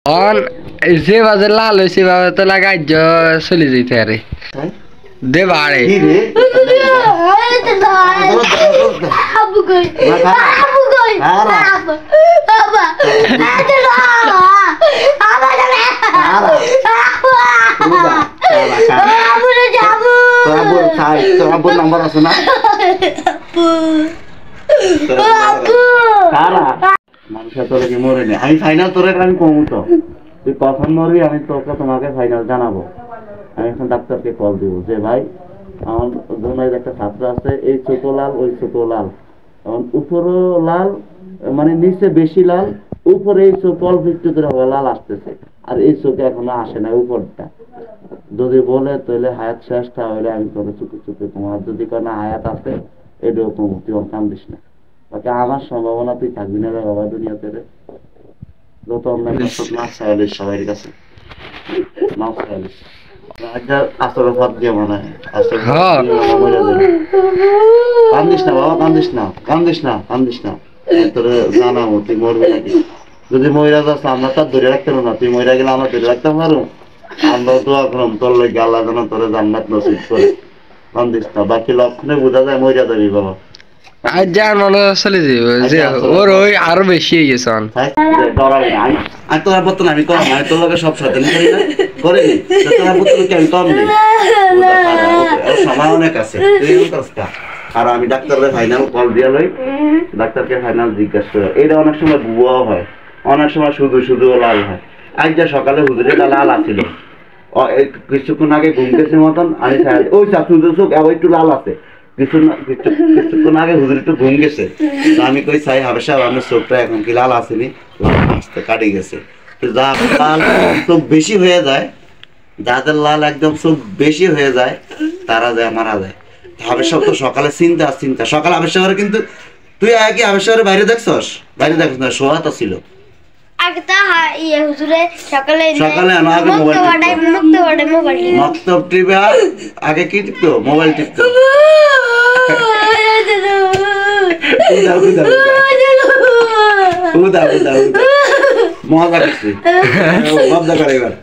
on যেভাবে লাল হয়েছে সেভাবে তো লাগাই চলে যেতে আরে দে বাড়ে নাম্বার আছে না মানুষের তোরে কি মরে নি আমি ফাইনাল তোরে আমি কমু তো তুই কখন মরবি আমি তোকে তোমাকে ফাইনাল জানাবো আমি এখন ডাক্তারকে কল দিব যে ভাই আমার ধরনের একটা ছাত্র আছে এই ছোট লাল ওই ছোট লাল এখন উপরও লাল মানে নিচে বেশি লাল উপরে এই চোখ অল্প একটু করে লাল আসতেছে আর এই চোখে এখনো আসে না উপরটা যদি বলে তাহলে হায়াত শেষটা হইলে আমি তোকে চুপে চুপে তোমার যদি কোনো হায়াত আছে এটাও কমু তুই কান্দিস না বাকি আমার সম্ভাবনা তুই থাকবি না রে বাবা দুনিয়াতে রে যত অন্যায় মাছ চাইলিস সবাই কাছে মাছ চাইলিস আসলে ভাত দিয়ে মনে হয় আসলে কান্দিস না বাবা কান্দিস না কান্দিস না কান্দিস না তোর জানাবো তুই মরবি নাকি যদি মহিলা যাচ্ছে আমরা তার ধরে রাখতে না তুই মহিলা গেলে আমরা ধরে রাখতে পারো আমরা তো এখন তোর লোক আল্লাহ যেন তোর জান্নাত নসিব করে কান্দিস না বাকি লক্ষণে বোঝা যায় মহিলা যাবি বাবা আর যার মনে চলে যাবে যে ওর ওই আরো বেশি হয়ে গেছে আর তোর বর্তমান আমি কম আমি তোর লোকের সব সাথে করি না করিনি তোর বর্তমানকে আমি কম দিই সময় অনেক আছে আর আমি ডাক্তারের ফাইনাল কল দিয়ে লই ডাক্তারকে ফাইনাল জিজ্ঞাসা করে এটা অনেক সময় ভুয়াও হয় অনেক সময় শুধু শুধু লাল হয় আজ যা সকালে হুজুরেটা লাল আসছিল কিছুক্ষণ আগে ঘুম গেছে মতন আমি ওই শুধু চোখ একটু লাল আছে কিছুক্ষণ আগে হুজুর একটু ঘুম গেছে আমি কই চাই হবে সাহেব আপনার চোখটা এখন কি লাল আসেনি লাল আসতে কাটে গেছে যা লাল চোখ বেশি হয়ে যায় যাদের লাল একদম চোখ বেশি হয়ে যায় তারা যায় মারা যায় হাবেশা তো সকালে চিন্তা চিন্তা সকালে হাবেশা করে কিন্তু তুই আগে হাবেশারে বাইরে দেখছস বাইরে দেখছ না শোয়াত ছিল আগে তো ইয়ে হুজুরে সকালে সকালে আগে মোবাইল মক্তব টিপে আগে কি টিপতো মোবাইল টিপতো মজা করছি মজা করে এবার